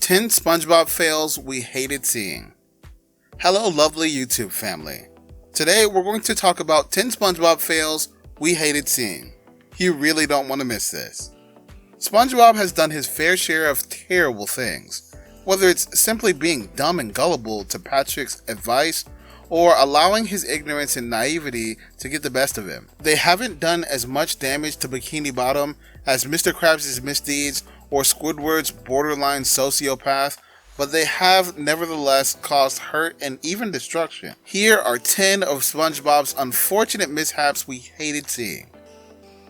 10 Spongebob fails we hated seeing. Hello lovely YouTube family. Today we're going to talk about 10 Spongebob fails we hated seeing. You really don't want to miss this. SpongeBob has done his fair share of terrible things, whether it's simply being dumb and gullible to Patrick's advice or allowing his ignorance and naivety to get the best of him. They haven't done as much damage to Bikini Bottom as Mr. Krabs' misdeeds or Squidward's borderline sociopath, but they have nevertheless caused hurt and even destruction. Here are 10 of SpongeBob's unfortunate mishaps we hated seeing.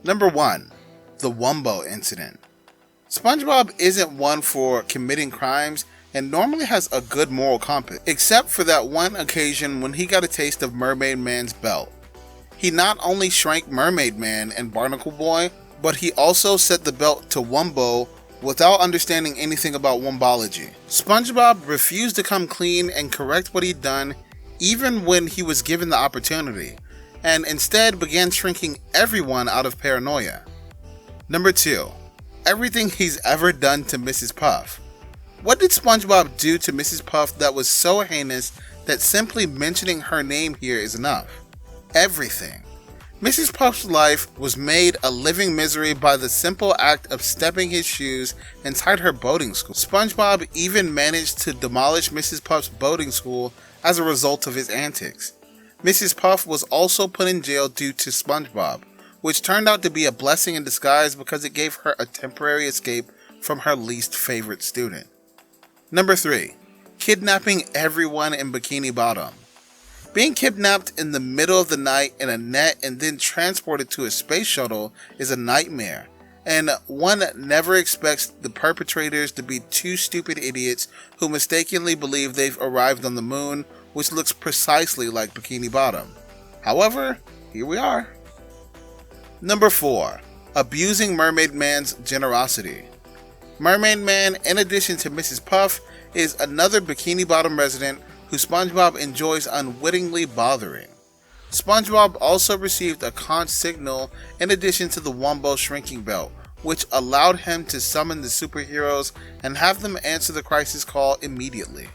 Number 1. The Wumbo Incident. SpongeBob isn't one for committing crimes and normally has a good moral compass, except for that one occasion when he got a taste of Mermaid Man's belt. He not only shrank Mermaid Man and Barnacle Boy, but he also set the belt to Wumbo without understanding anything about Wumbology. SpongeBob refused to come clean and correct what he'd done even when he was given the opportunity, and instead began shrinking everyone out of paranoia. Number 2. Everything he's ever done to Mrs. Puff. What did SpongeBob do to Mrs. Puff that was so heinous that simply mentioning her name here is enough? Everything. Mrs. Puff's life was made a living misery by the simple act of stepping his shoes inside her boarding school. SpongeBob even managed to demolish Mrs. Puff's boarding school as a result of his antics. Mrs. Puff was also put in jail due to SpongeBob, which turned out to be a blessing in disguise because it gave her a temporary escape from her least favorite student. Number 3. Kidnapping everyone in Bikini Bottom. Being kidnapped in the middle of the night in a net and then transported to a space shuttle is a nightmare, and one never expects the perpetrators to be two stupid idiots who mistakenly believe they've arrived on the moon, which looks precisely like Bikini Bottom. However, here we are. Number 4. Abusing Mermaid Man's generosity. Mermaid Man, in addition to Mrs. Puff, is another Bikini Bottom resident who SpongeBob enjoys unwittingly bothering. SpongeBob also received a conch signal in addition to the Wumbo shrinking belt, which allowed him to summon the superheroes and have them answer the crisis call immediately.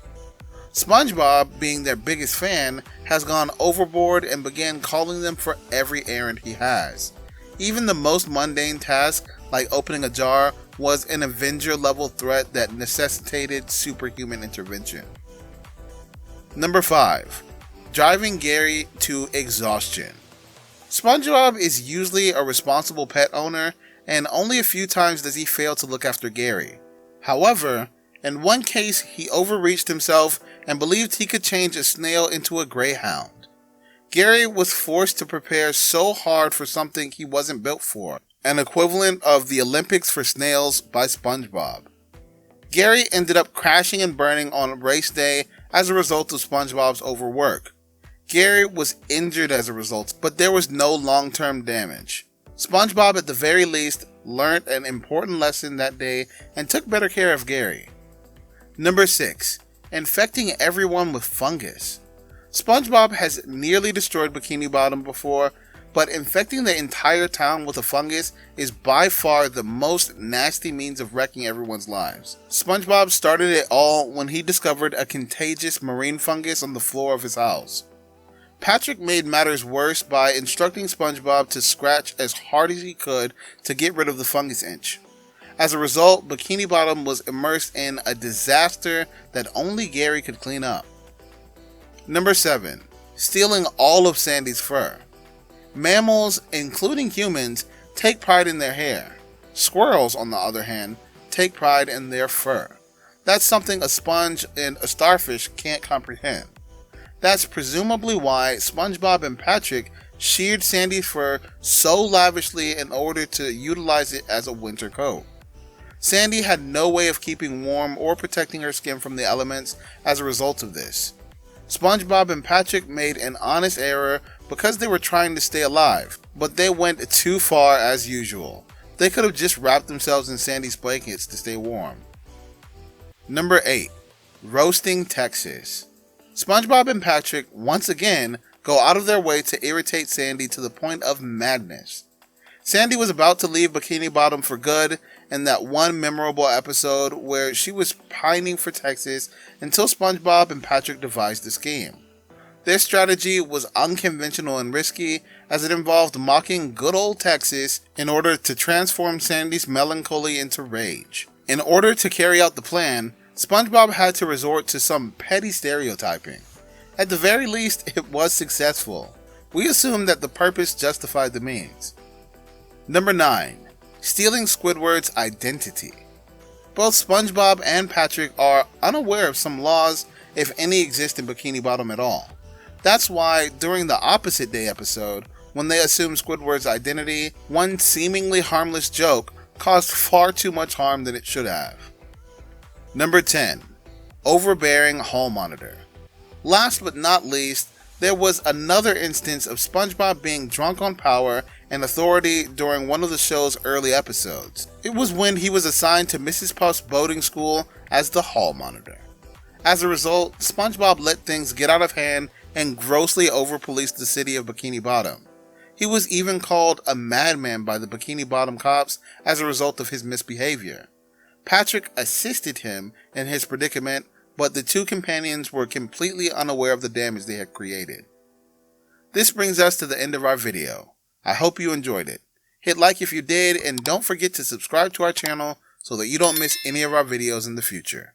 SpongeBob, being their biggest fan, has gone overboard and began calling them for every errand he has. Even the most mundane task, like opening a jar, was an Avenger-level threat that necessitated superhuman intervention. Number 5. Driving Gary to exhaustion. SpongeBob is usually a responsible pet owner, and only a few times does he fail to look after Gary. However, in one case he overreached himself and believed he could change a snail into a greyhound. Gary was forced to prepare so hard for something he wasn't built for, an equivalent of the Olympics for snails by SpongeBob. Gary ended up crashing and burning on race day as a result of SpongeBob's overwork. Gary was injured as a result, but there was no long-term damage. SpongeBob at the very least learned an important lesson that day and took better care of Gary. Number 6. Infecting everyone with fungus. SpongeBob has nearly destroyed Bikini Bottom before, but infecting the entire town with a fungus is by far the most nasty means of wrecking everyone's lives. SpongeBob started it all when he discovered a contagious marine fungus on the floor of his house. Patrick made matters worse by instructing SpongeBob to scratch as hard as he could to get rid of the fungus itch. As a result, Bikini Bottom was immersed in a disaster that only Gary could clean up. Number 7. Stealing all of Sandy's fur. Mammals, including humans, take pride in their hair. Squirrels, on the other hand, take pride in their fur. That's something a sponge and a starfish can't comprehend. That's presumably why SpongeBob and Patrick sheared Sandy's fur so lavishly in order to utilize it as a winter coat. Sandy had no way of keeping warm or protecting her skin from the elements as a result of this. SpongeBob and Patrick made an honest error because they were trying to stay alive, but they went too far as usual. They could have just wrapped themselves in Sandy's blankets to stay warm. Number 8. Roasting Texas. SpongeBob and Patrick once again go out of their way to irritate Sandy to the point of madness. Sandy was about to leave Bikini Bottom for good, in that one memorable episode where she was pining for Texas until SpongeBob and Patrick devised the scheme. Their strategy was unconventional and risky, as it involved mocking good old Texas in order to transform Sandy's melancholy into rage. In order to carry out the plan, SpongeBob had to resort to some petty stereotyping. At the very least, it was successful. We assume that the purpose justified the means. Number 9. Stealing Squidward's identity. Both SpongeBob and Patrick are unaware of some laws, if any exist in Bikini Bottom at all. That's why, during the Opposite Day episode, when they assumed Squidward's identity, one seemingly harmless joke caused far too much harm than it should have. Number 10. Overbearing Hall Monitor. Last but not least, there was another instance of SpongeBob being drunk on power and authority during one of the show's early episodes. It was when he was assigned to Mrs. Puff's boating school as the Hall Monitor. As a result, SpongeBob let things get out of hand and grossly over-policed the city of Bikini Bottom. He was even called a madman by the Bikini Bottom cops as a result of his misbehavior. Patrick assisted him in his predicament, but the two companions were completely unaware of the damage they had created. This brings us to the end of our video. I hope you enjoyed it. Hit like if you did, and don't forget to subscribe to our channel so that you don't miss any of our videos in the future.